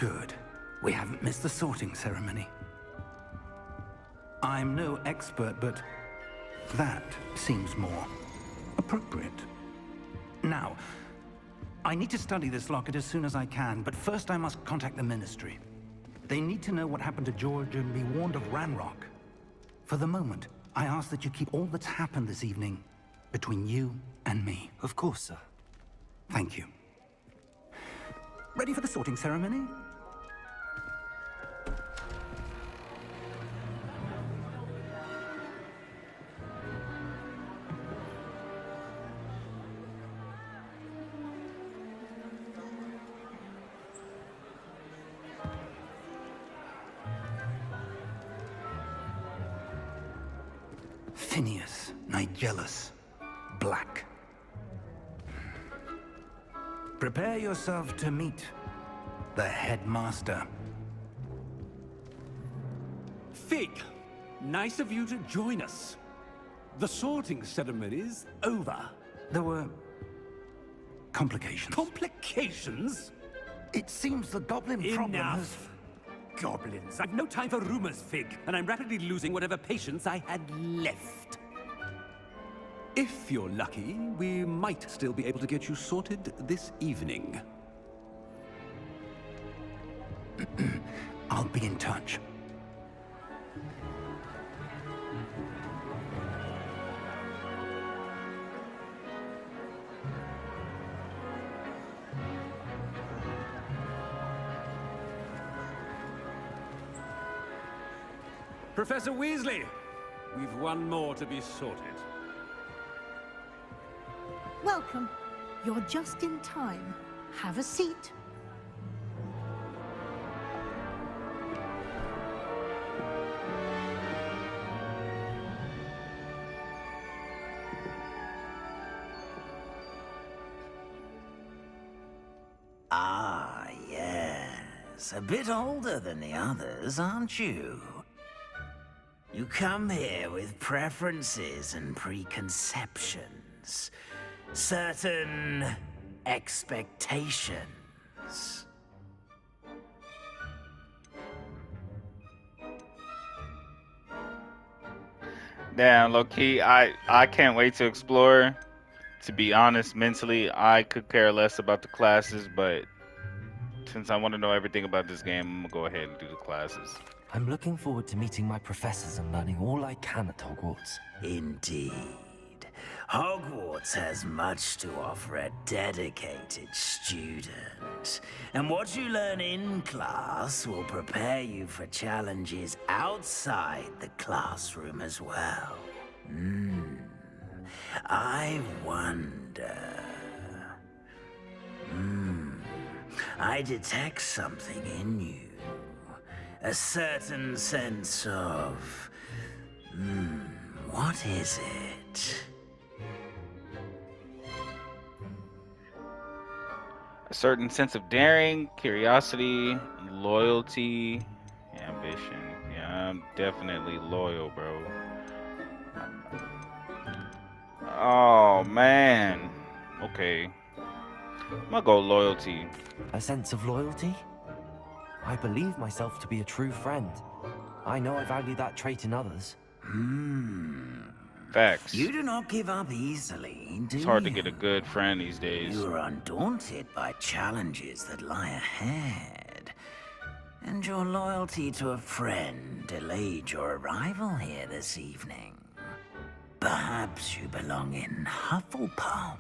Good. We haven't missed the sorting ceremony. I'm no expert, but that seems more appropriate. Now, I need to study this locket as soon as I can, but first I must contact the Ministry. They need to know what happened to George and be warned of Ranrock. For the moment, I ask that you keep all that's happened this evening between you and me. Of course, sir. Thank you. Ready for the sorting ceremony? Phineas, Nigellus, Black. Prepare yourself to meet the headmaster. Fig, nice of you to join us. The sorting ceremony's over. There were complications. Complications? It seems the goblin problem has... Enough. Goblins. I've no time for rumors, Fig, and I'm rapidly losing whatever patience I had left. If you're lucky, we might still be able to get you sorted this evening. I'll be in touch. Professor Weasley, we've one more to be sorted. Welcome. You're just in time. Have a seat. Ah, yes. A bit older than the others, aren't you? You come here with preferences and preconceptions. Certain expectations. Damn, low-key, I can't wait to explore. To be honest, mentally, I could care less about the classes, but since I want to know everything about this game, I'm gonna go ahead and do the classes. I'm looking forward to meeting my professors and learning all I can at Hogwarts. Indeed. Hogwarts has much to offer a dedicated student. And what you learn in class will prepare you for challenges outside the classroom as well. I wonder... I detect something in you. A certain sense of... what is it? A certain sense of daring, curiosity, loyalty, ambition. Yeah, I'm definitely loyal, bro. Oh, man. Okay. I'm gonna go loyalty. A sense of loyalty? I believe myself to be a true friend. I know I value that trait in others. Facts. You do not give up easily, do you? It's hard to get a good friend these days. You are undaunted by challenges that lie ahead. And your loyalty to a friend delayed your arrival here this evening. Perhaps you belong in Hufflepuff.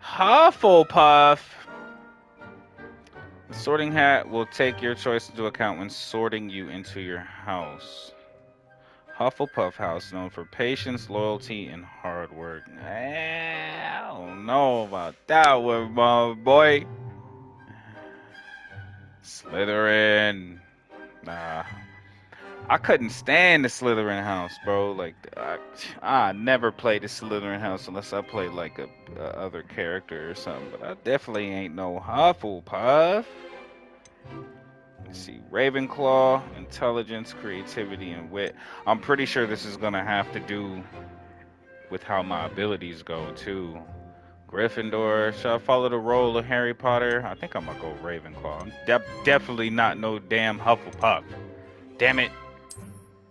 Hufflepuff. The sorting hat will take your choice into account when sorting you into your house. Hufflepuff House, known for patience, loyalty, and hard work. I don't know about that one, my boy. Slytherin. Nah. I couldn't stand the Slytherin house, bro. Like, I never played the Slytherin house unless I played like a other character or something. But I definitely ain't no Hufflepuff. Let's see, RavenClaw, intelligence, creativity, and wit. I'm pretty sure this is gonna have to do with how my abilities go too. Gryffindor. Should I follow the role of Harry Potter? I think I'm gonna go Ravenclaw. I'm definitely not no damn Hufflepuff. Damn it.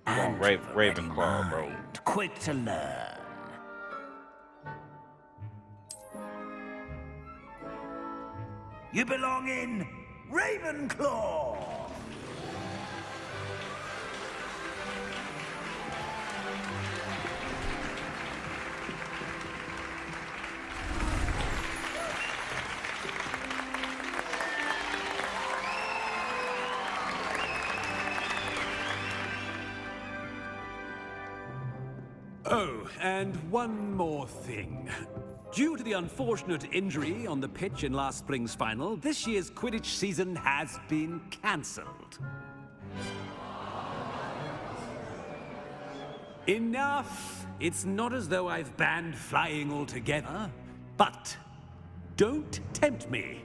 I'm going And you've a ready Ravenclaw, bro. mind, quick to learn. You belong in RavenClaw! Oh, and one more thing. Due to the unfortunate injury on the pitch in last spring's final, this year's Quidditch season has been cancelled. Enough! It's not as though I've banned flying altogether, but don't tempt me.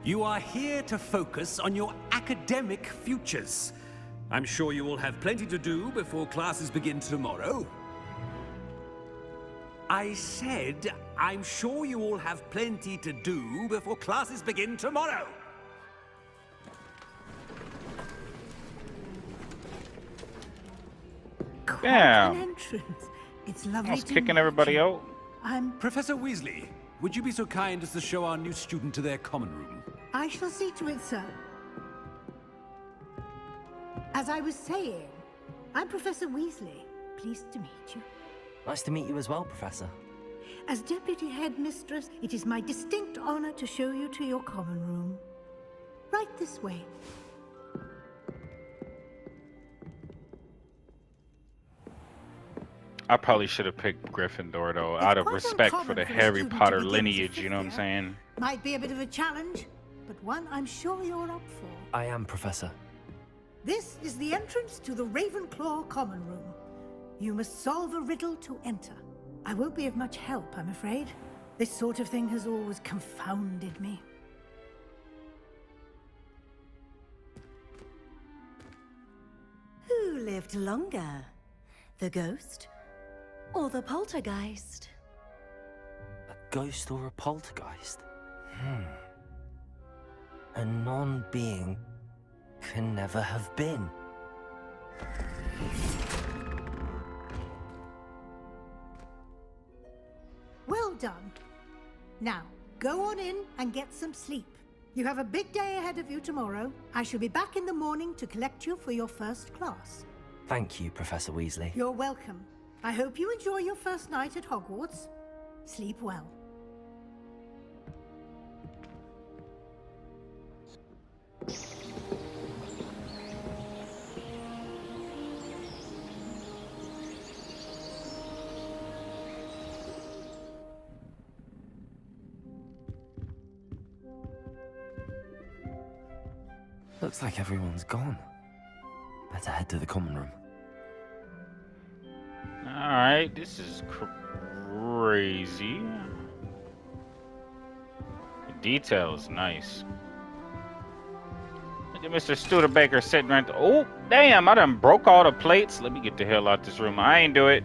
You are here to focus on your academic futures. I'm sure you will have plenty to do before classes begin tomorrow. I said, I'm sure you all have plenty to do before classes begin tomorrow. Quite Damn. an entrance. It's lovely I was to kicking meet everybody you. out. I'm... Professor Weasley, would you be so kind as to show our new student to their common room? I shall see to it, sir. As I was saying, I'm Professor Weasley. Pleased to meet you. Nice to meet you as well, Professor. As Deputy Headmistress, it is my distinct honor to show you to your common room. Right this way. I probably should have picked Gryffindor though, It's out of quite respect for uncommon the for a Harry student to Potter begin as a lineage, you fifth know what I'm year. saying? Might be a bit of a challenge, but one I'm sure you're up for. I am, Professor. This is the entrance to the RavenClaw common room. You must solve a riddle to enter. I won't be of much help, I'm afraid. This sort of thing has always confounded me. Who lived longer? The ghost or the poltergeist? A ghost or a poltergeist? A non-being can never have been. Well done. Now, go on in and get some sleep. You have a big day ahead of you tomorrow. I shall be back in the morning to collect you for your first class. Thank you, Professor Weasley. You're welcome. I hope you enjoy your first night at Hogwarts. Sleep well. Looks like everyone's gone. Better head to the common room. Alright, this is crazy. The details, nice. Look at Mr. Studebaker sitting right there. Oh, damn, I done broke all the plates. Let me get the hell out this room. I ain't do it.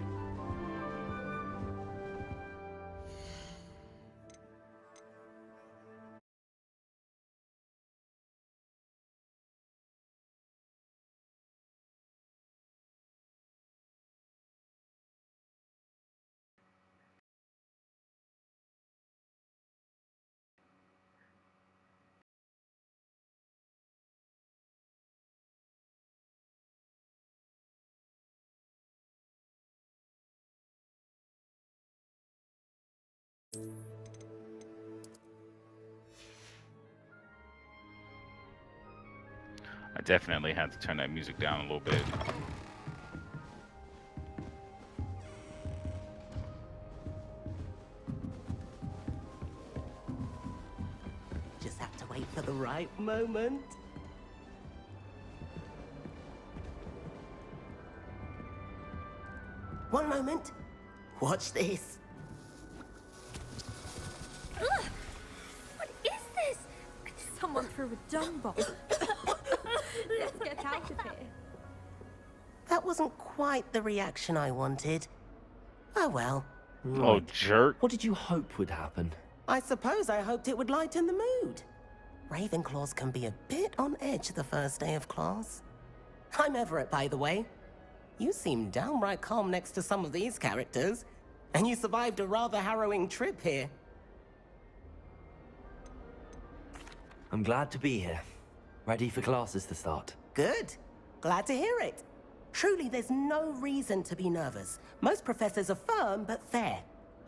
I definitely had to turn that music down a little bit. Just have to wait for the right moment. One moment. Watch this. What is this? Someone threw a dung bomb. Let's get out of here. That wasn't quite the reaction I wanted. Oh well. Oh, jerk. What did you hope would happen? I suppose I hoped it would lighten the mood. Ravenclaws can be a bit on edge the first day of class. I'm Everett, by the way. You seem downright calm next to some of these characters, and you survived a rather harrowing trip here. I'm glad to be here. Ready for classes to start. Good. Glad to hear it. Truly, there's no reason to be nervous. Most professors are firm but fair.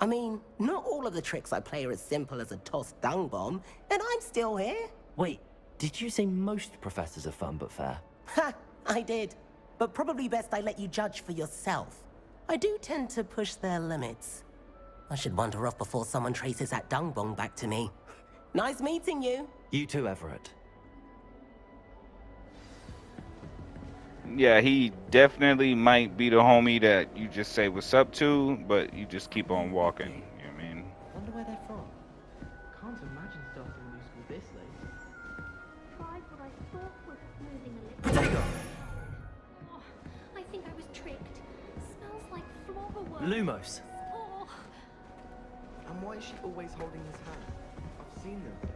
I mean, not all of the tricks I play are as simple as a tossed dung bomb, and I'm still here. Wait, did you say most professors are fun but fair? Ha! I did. But probably best I let you judge for yourself. I do tend to push their limits. I should wander off before someone traces that dung bomb back to me. Nice meeting you. You too, Everett. Yeah, he definitely might be the homie that you just say what's up to, but you just keep on walking. You know what I mean? Wonder where they're from. Can't imagine starting a new school this late. Tried what I thought was smoothing a little. Potato! Oh, I think I was tricked. Smells like flowerworm. Lumos. Oh. And why is she always holding his hand? I've seen them.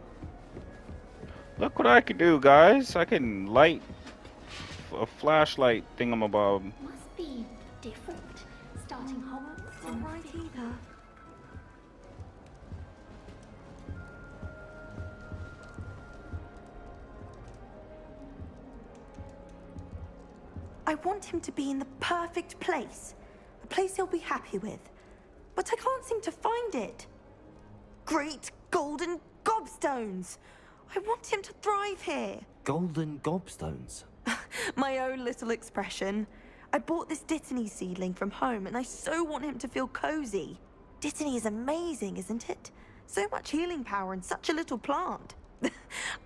Look what I can do, guys. I can light a flashlight thingamabob. Must be different. Starting Hogwarts Not right either. I want him to be in the perfect place. A place he'll be happy with. But I can't seem to find it. Great golden gobstones! I want him to thrive here. Golden gobstones. My own little expression. I bought this Dittany seedling from home and I so want him to feel cozy. Dittany is amazing, isn't it? So much healing power in such a little plant.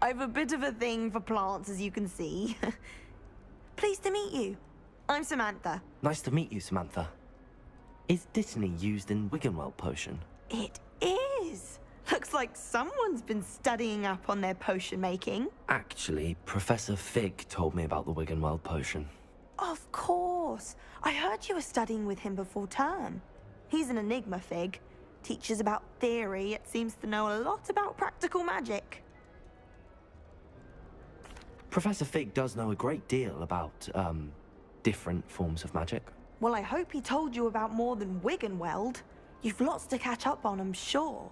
I've a bit of a thing for plants, as you can see. Pleased to meet you. I'm Samantha. Nice to meet you, Samantha. Is Dittany used in Wiggenweld potion? It is. Looks like someone's been studying up on their potion making. Actually, Professor Fig told me about the Wiggenweld potion. Of course. I heard you were studying with him before term. He's an enigma, Fig. Teaches about theory, yet seems to know a lot about practical magic. Professor Fig does know a great deal about, different forms of magic. Well, I hope he told you about more than Wiggenweld. You've lots to catch up on, I'm sure.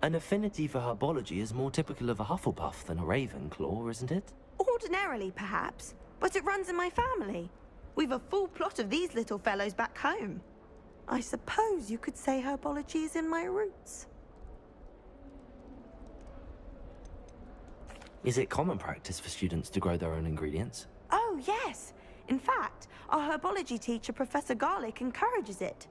An affinity for herbology is more typical of a Hufflepuff than a Ravenclaw, isn't it? Ordinarily, perhaps, but it runs in my family. We've a full plot of these little fellows back home. I suppose you could say herbology is in my roots. Is it common practice for students to grow their own ingredients? Oh, yes. In fact, our herbology teacher, Professor Garlick, encourages it.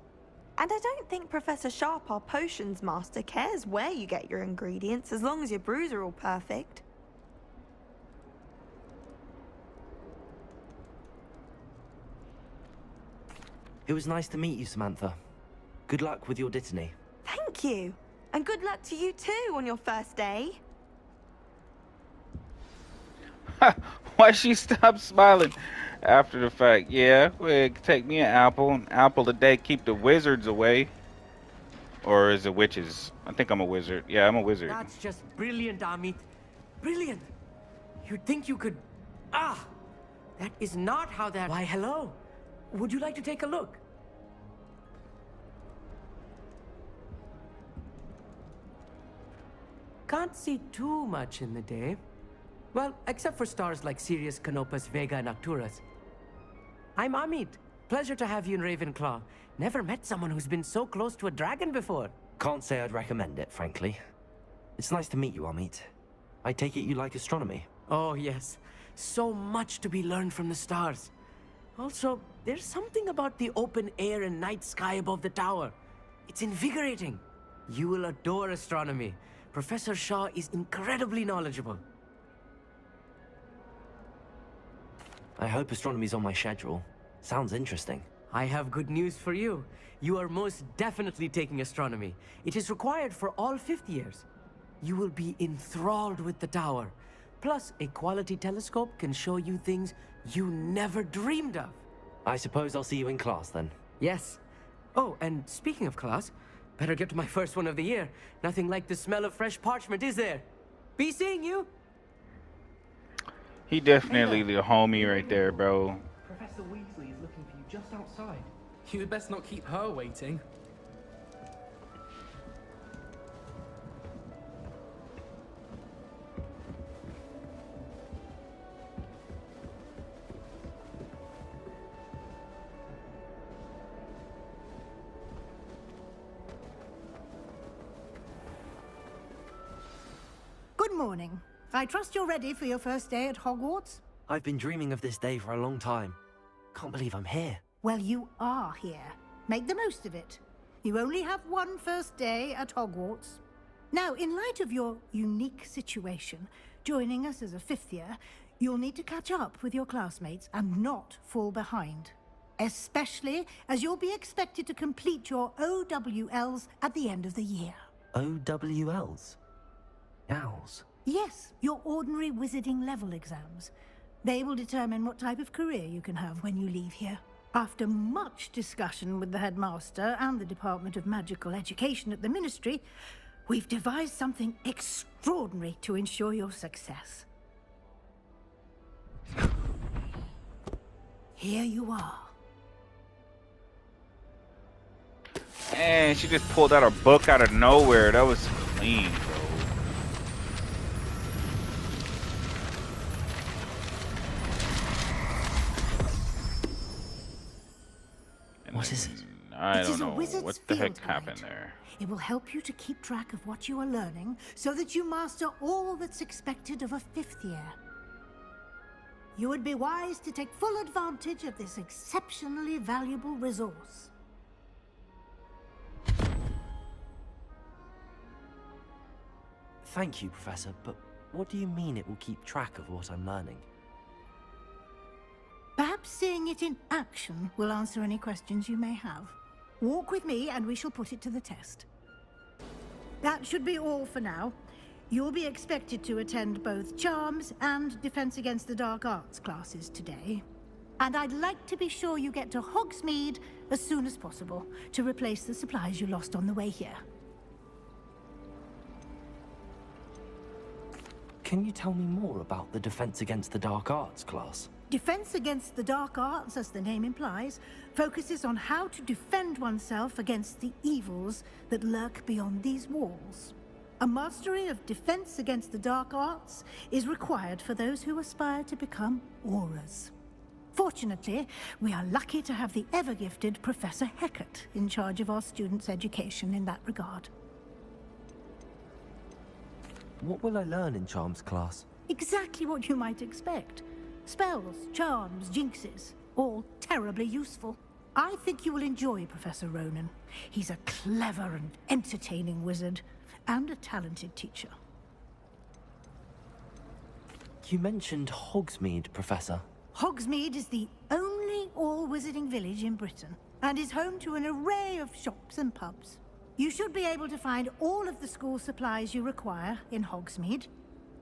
And I don't think Professor Sharp, our potions master, cares where you get your ingredients, as long as your brews are all perfect. It was nice to meet you, Samantha. Good luck with your Dittany. Thank you. And good luck to you too on your first day. Why she stopped smiling after the fact? Yeah, well, take me an apple a day, keep the wizards away. Or is it witches? I think I'm a wizard. Yeah, I'm a wizard. That's just brilliant, Amit. Brilliant. You'd think you could... Ah! That is not how that... Why, hello. Would you like to take a look? Can't see too much in the day. Well, except for stars like Sirius, Canopus, Vega, and Arcturus. I'm Amit. Pleasure to have you in RavenClaw. Never met someone who's been so close to a dragon before. Can't say I'd recommend it, frankly. It's nice to meet you, Amit. I take it you like astronomy? Oh, yes. So much to be learned from the stars. Also, there's something about the open air and night sky above the tower. It's invigorating. You will adore astronomy. Professor Shaw is incredibly knowledgeable. I hope astronomy's on my schedule. Sounds interesting. I have good news for you. You are most definitely taking astronomy. It is required for all 5th years. You will be enthralled with the tower. Plus, a quality telescope can show you things you never dreamed of. I suppose I'll see you in class then. Yes. Oh, and speaking of class, better get to my first one of the year. Nothing like the smell of fresh parchment, is there? Be seeing you. He definitely the homie right there, bro. Professor Weasley is looking for you just outside. You'd best not keep her waiting. Good morning. I trust you're ready for your first day at Hogwarts? I've been dreaming of this day for a long time. Can't believe I'm here. Well, you are here. Make the most of it. You only have one first day at Hogwarts. Now, in light of your unique situation, joining us as a fifth year, you'll need to catch up with your classmates and not fall behind. Especially as you'll be expected to complete your OWLs at the end of the year. OWLs? Owls? Yes, your ordinary wizarding level exams. They will determine what type of career you can have when you leave here. After much discussion with the headmaster and the Department of Magical Education at the Ministry, we've devised something extraordinary to ensure your success. Here you are. And she just pulled out a book out of nowhere. That was clean, bro. What is it? I It don't is a know. wizard's What the heck field happened guide. there? It will help you to keep track of what you are learning so that you master all that's expected of a fifth year. You would be wise to take full advantage of this exceptionally valuable resource. Thank you, Professor, but what do you mean it will keep track of what I'm learning? Perhaps seeing it in action will answer any questions you may have. Walk with me and we shall put it to the test. That should be all for now. You'll be expected to attend both Charms and Defense Against the Dark Arts classes today. And I'd like to be sure you get to Hogsmeade as soon as possible to replace the supplies you lost on the way here. Can you tell me more about the Defense Against the Dark Arts class? Defense Against the Dark Arts, as the name implies, focuses on how to defend oneself against the evils that lurk beyond these walls. A mastery of Defense Against the Dark Arts is required for those who aspire to become Aurors. Fortunately, we are lucky to have the ever-gifted Professor Hecat in charge of our students' education in that regard. What will I learn in Charms class? Exactly what you might expect. Spells, charms, jinxes, all terribly useful. I think you will enjoy Professor Ronan. He's a clever and entertaining wizard, and a talented teacher. You mentioned Hogsmeade, Professor. Hogsmeade is the only all-wizarding village in Britain, and is home to an array of shops and pubs. You should be able to find all of the school supplies you require in Hogsmeade.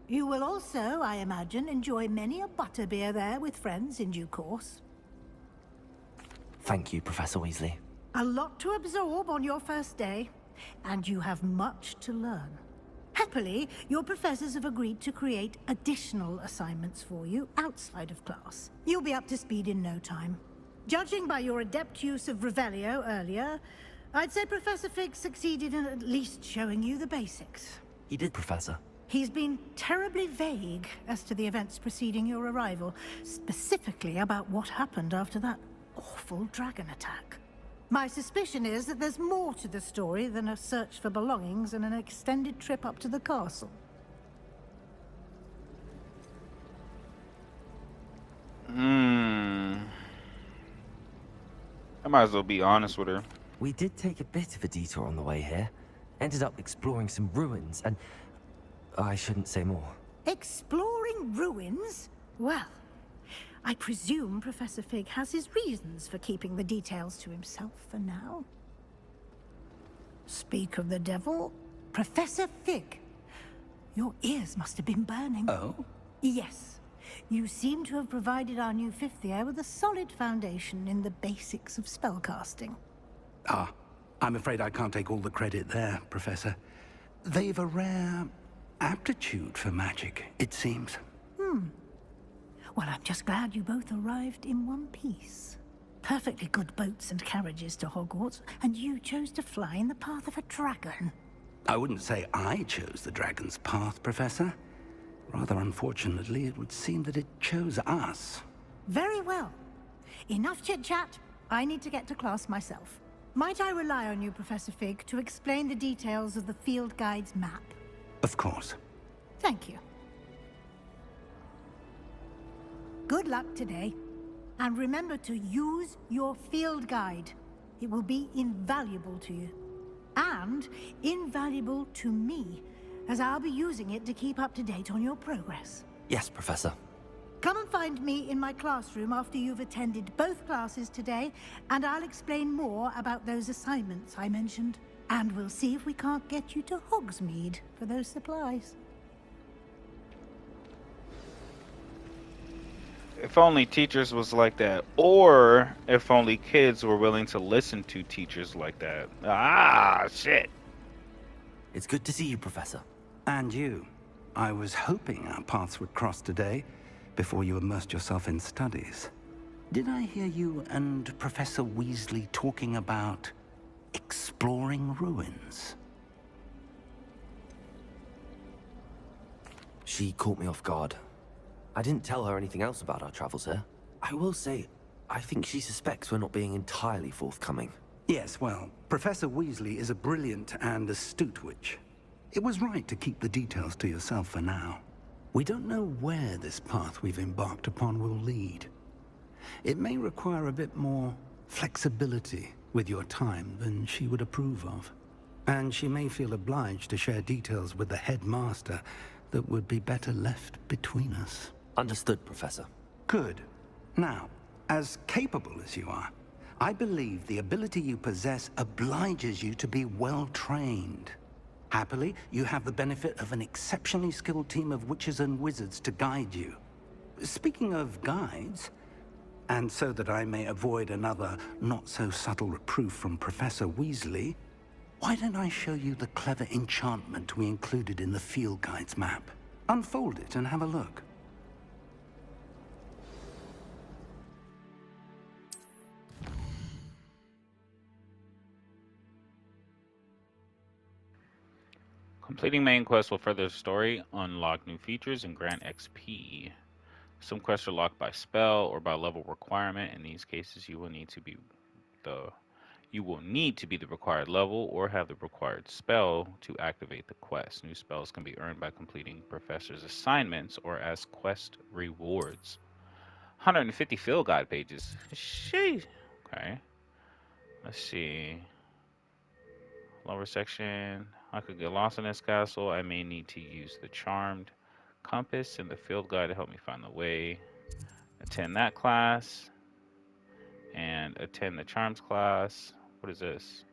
You will also, I imagine, enjoy many a butterbeer there with friends in due course. Thank you, Professor Weasley. A lot to absorb on your first day, and you have much to learn. Happily, your professors have agreed to create additional assignments for you outside of class. You'll be up to speed in no time. Judging by your adept use of Revelio earlier, I'd say Professor Fig succeeded in at least showing you the basics. He did, Professor. He's been terribly vague as to the events preceding your arrival, specifically about what happened after that awful dragon attack. My suspicion is that there's more to the story than a search for belongings and an extended trip up to the castle. I might as well be honest with her. We did take a bit of a detour on the way here. Ended up exploring some ruins and... I shouldn't say more. Exploring ruins? Well, I presume Professor Fig has his reasons for keeping the details to himself for now. Speak of the devil, Professor Fig. Your ears must have been burning. Oh? Yes. You seem to have provided our new fifth year with a solid foundation in the basics of spellcasting. Ah, I'm afraid I can't take all the credit there, Professor. They've a rare aptitude for magic, it seems. Well, I'm just glad you both arrived in one piece. Perfectly good boats and carriages to Hogwarts, and you chose to fly in the path of a dragon. I wouldn't say I chose the dragon's path, Professor. Rather unfortunately, it would seem that it chose us. Very well. Enough chit-chat. I need to get to class myself. Might I rely on you, Professor Fig, to explain the details of the field guide's map? Of course. Thank you. Good luck today. And remember to use your field guide. It will be invaluable to you. And invaluable to me, as I'll be using it to keep up to date on your progress. Yes, Professor. Come and find me in my classroom after you've attended both classes today, and I'll explain more about those assignments I mentioned. And we'll see if we can't get you to Hogsmeade for those supplies. If only teachers was like that, or if only kids were willing to listen to teachers like that. Ah, shit. It's good to see you, Professor. And you. I was hoping our paths would cross today, before you immersed yourself in studies. Did I hear you and Professor Weasley talking about exploring ruins? She caught me off guard. I didn't tell her anything else about our travels here. I will say, I think she suspects we're not being entirely forthcoming. Yes, well, Professor Weasley is a brilliant and astute witch. It was right to keep the details to yourself for now. We don't know where this path we've embarked upon will lead. It may require a bit more flexibility with your time than she would approve of. And she may feel obliged to share details with the headmaster that would be better left between us. Understood, Professor. Good. Now, as capable as you are, I believe the ability you possess obliges you to be well trained. Happily, you have the benefit of an exceptionally skilled team of witches and wizards to guide you. Speaking of guides, and so that I may avoid another not-so-subtle reproof from Professor Weasley, why don't I show you the clever enchantment we included in the field guide's map? Unfold it and have a look. Completing main quests will further the story, unlock new features, and grant XP. Some quests are locked by spell or by level requirement. In these cases, you will need to be the required level or have the required spell to activate the quest. New spells can be earned by completing professor's assignments or as quest rewards. 150 field guide pages. Sheesh. Okay. Let's see. Lower section. I could get lost in this castle. I may need to use the charmed compass and the field guide to help me find the way. Attend that class. And attend the charms class. What is this?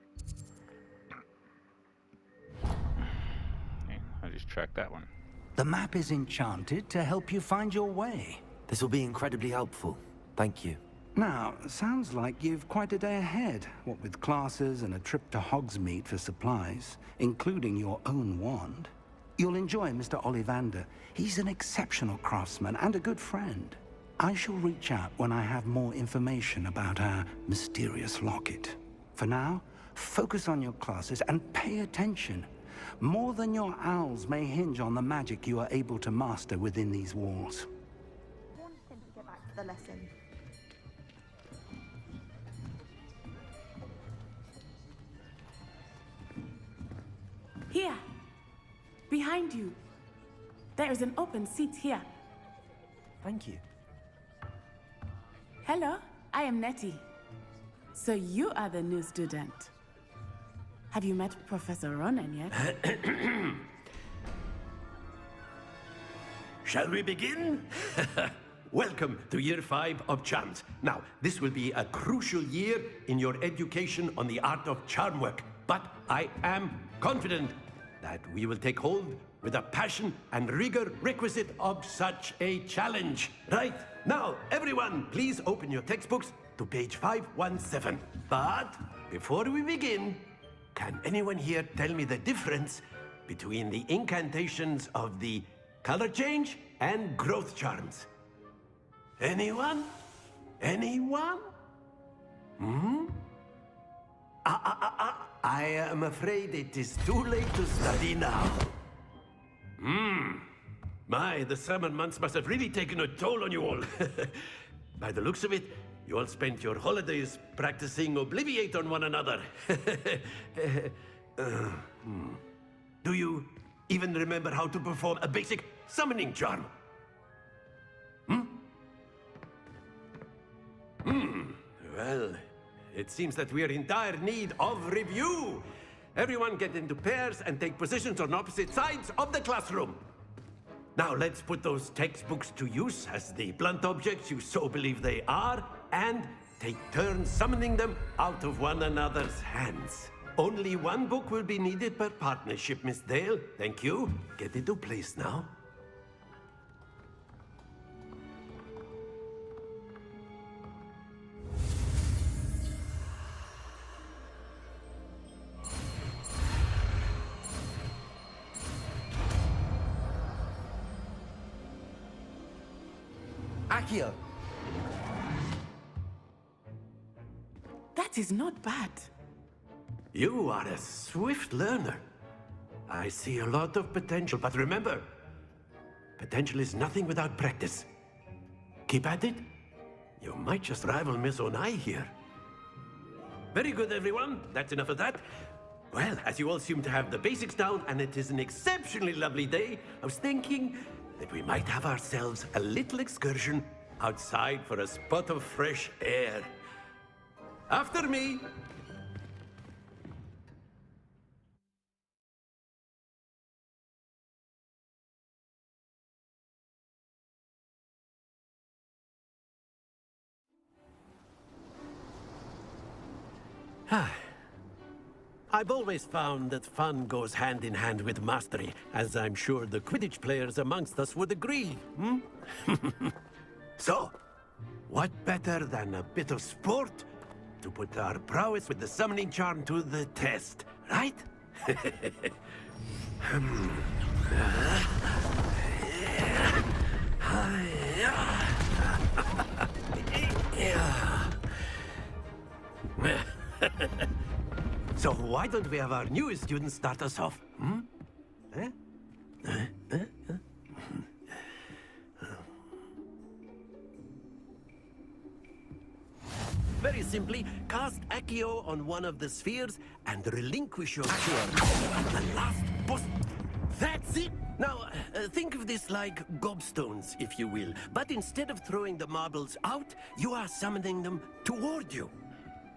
Okay, I just tracked that one. The map is enchanted to help you find your way. This will be incredibly helpful. Thank you. Now, sounds like you've quite a day ahead, what with classes and a trip to Hogsmeade for supplies, including your own wand. You'll enjoy Mr. Ollivander. He's an exceptional craftsman and a good friend. I shall reach out when I have more information about our mysterious locket. For now, focus on your classes and pay attention. More than your owls may hinge on the magic you are able to master within these walls. I want him to get back to the lesson. Here, behind you. There is an open seat here. Thank you. Hello, I am Nettie. So you are the new student. Have you met Professor Ronan yet? Shall we begin? Welcome to Year 5 of Charms. Now, this will be a crucial year in your education on the art of charm work, but I am confident that we will take hold with the passion and rigor requisite of such a challenge. Right, now, everyone, please open your textbooks to page 517. But before we begin, can anyone here tell me the difference between the incantations of the color change and growth charms? Anyone? Anyone? I am afraid it is too late to study now. My, the summer months must have really taken a toll on you all. By the looks of it, you all spent your holidays practicing Obliviate on one another. Do you even remember how to perform a basic summoning charm? Well, it seems that we are in dire need of review. Everyone get into pairs and take positions on opposite sides of the classroom. Now let's put those textbooks to use as the blunt objects you so believe they are, and take turns summoning them out of one another's hands. Only one book will be needed per partnership, Miss Dale. Thank you. Get into place now. Akio! That is not bad. You are a swift learner. I see a lot of potential, but remember, potential is nothing without practice. Keep at it. You might just rival Miss Onai here. Very good, everyone. That's enough of that. Well, as you all seem to have the basics down, and it is an exceptionally lovely day, I was thinking that we might have ourselves a little excursion outside for a spot of fresh air. After me. I've always found that fun goes hand in hand with mastery, as I'm sure the Quidditch players amongst us would agree, So, what better than a bit of sport to put our prowess with the summoning charm to the test, right? So why don't we have our newest student start us off? Very simply, cast Accio on one of the spheres and relinquish your Accio at the last boss. That's it! Now, think of this like gobstones, if you will. But instead of throwing the marbles out, you are summoning them toward you.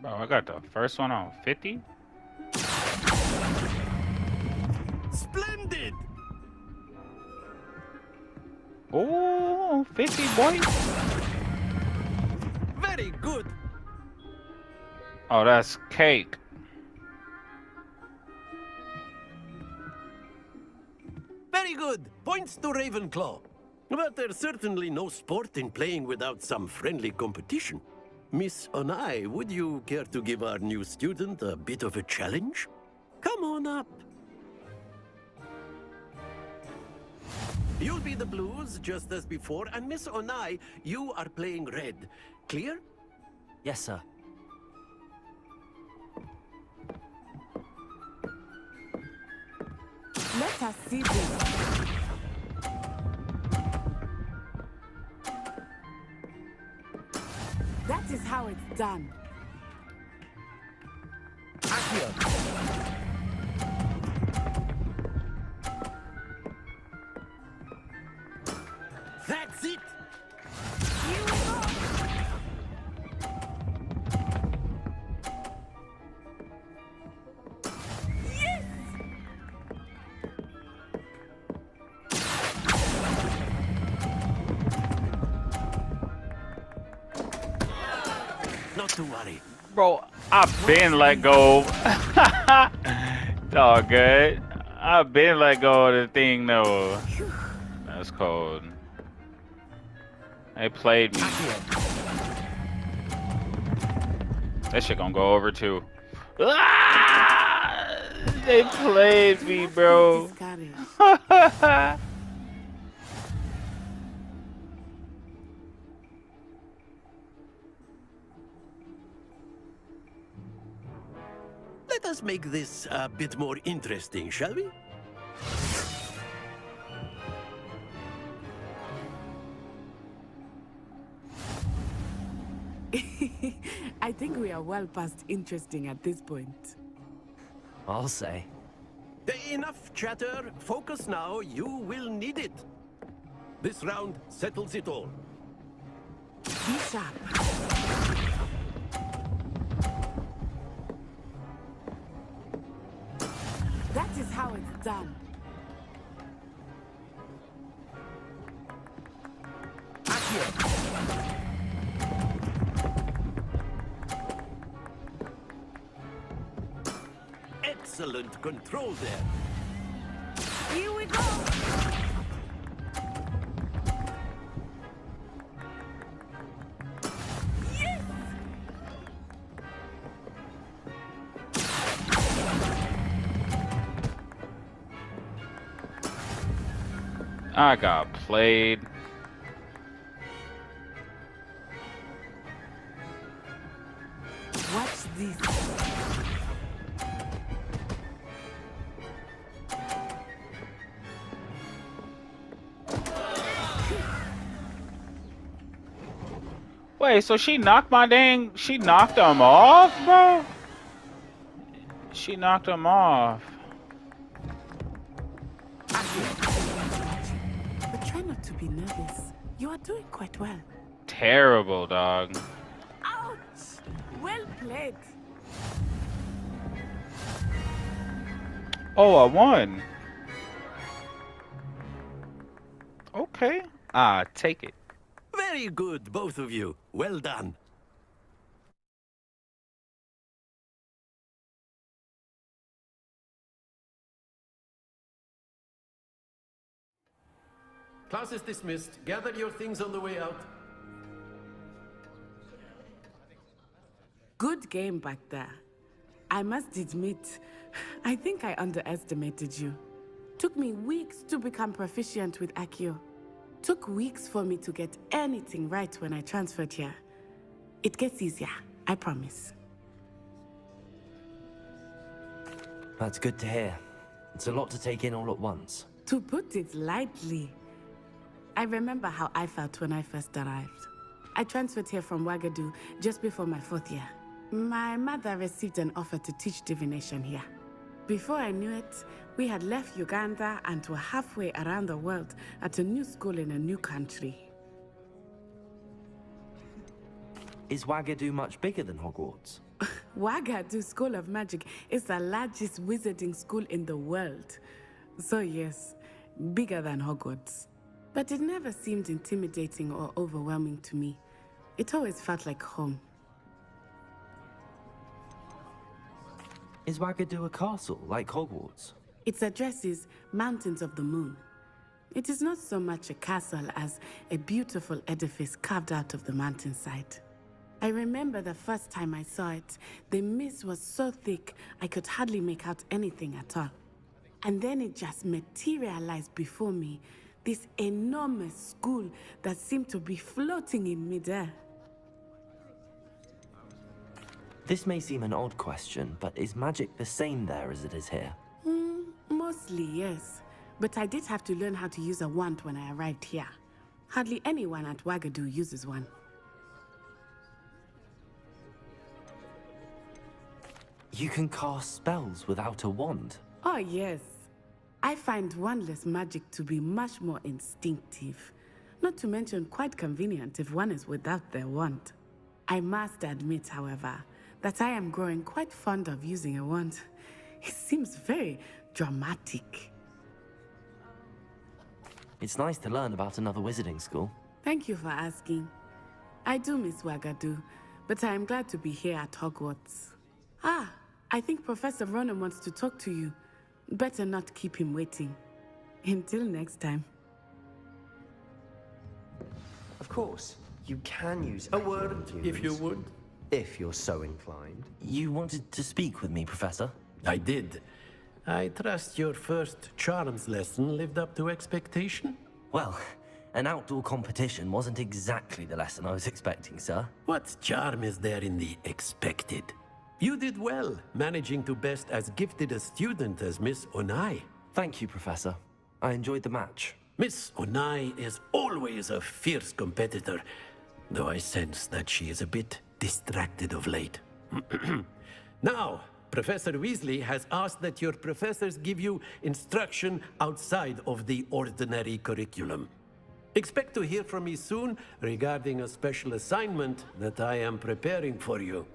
Bro, I got the first one on 50? Splendid! Oh, 50, boy. Very good. Oh, that's cake. Very good. Points to RavenClaw. But there's certainly no sport in playing without some friendly competition. Miss Onai, would you care to give our new student a bit of a challenge? Come on up. You'll be the blues, just as before, and Miss Onai, you are playing red. Clear? Yes, sir. Let us see this. That is how it's done. Akio! That's it! Not to worry. Bro, I've been let go. It's all good. I've been let go of the thing though. That's cold. They played me. That shit gonna go over too. Ah! They played me, bro. Let us make this a bit more interesting, shall we? I think we are well past interesting at this point. I'll say. Enough chatter. Focus now. You will need it. This round settles it all. Be sharp. That is how it's done. Excellent control there. Here we go. Yes! I got played. Watch this. Wait, so she knocked she knocked him off, bro? She knocked him off. But try not to be nervous. You are doing quite well. Terrible, dog. Ouch! Well played. Oh, I won. Okay. Take it. Very good, both of you. Well done. Class is dismissed. Gather your things on the way out. Good game back there. I must admit, I think I underestimated you. Took me weeks to become proficient with Accio. Took weeks for me to get anything right when I transferred here. It gets easier, I promise. That's good to hear. It's a lot to take in all at once. To put it lightly, I remember how I felt when I first arrived. I transferred here from Wagadu just before my 4th year. My mother received an offer to teach divination here. Before I knew it, we had left Uganda and were halfway around the world at a new school in a new country. Is Wagadu much bigger than Hogwarts? Wagadu School of Magic is the largest wizarding school in the world. So yes, bigger than Hogwarts. But it never seemed intimidating or overwhelming to me. It always felt like home. Is Wagadu a castle, like Hogwarts? Its address is Mountains of the Moon. It is not so much a castle as a beautiful edifice carved out of the mountainside. I remember the first time I saw it, the mist was so thick I could hardly make out anything at all. And then it just materialized before me, this enormous school that seemed to be floating in midair. This may seem an odd question, but is magic the same there as it is here? Mostly, yes. But I did have to learn how to use a wand when I arrived here. Hardly anyone at Wagadu uses one. You can cast spells without a wand? Oh, yes. I find wandless magic to be much more instinctive. Not to mention quite convenient if one is without their wand. I must admit, however, that I am growing quite fond of using a wand. It seems very dramatic. It's nice to learn about another wizarding school. Thank you for asking. I do miss Wagadu, but I am glad to be here at Hogwarts. I think Professor Ronan wants to talk to you. Better not keep him waiting. Until next time. Of course, you can use a word If you would. if you're so inclined. You wanted to speak with me, Professor? I did. I trust your first charms lesson lived up to expectation? Well, an outdoor competition wasn't exactly the lesson I was expecting, sir. What charm is there in the expected? You did well, managing to best as gifted a student as Miss Onai. Thank you, Professor. I enjoyed the match. Miss Onai is always a fierce competitor, though I sense that she is a bit distracted of late. Now, Professor Weasley has asked that your professors give you instruction outside of the ordinary curriculum. Expect to hear from me soon regarding a special assignment that I am preparing for you.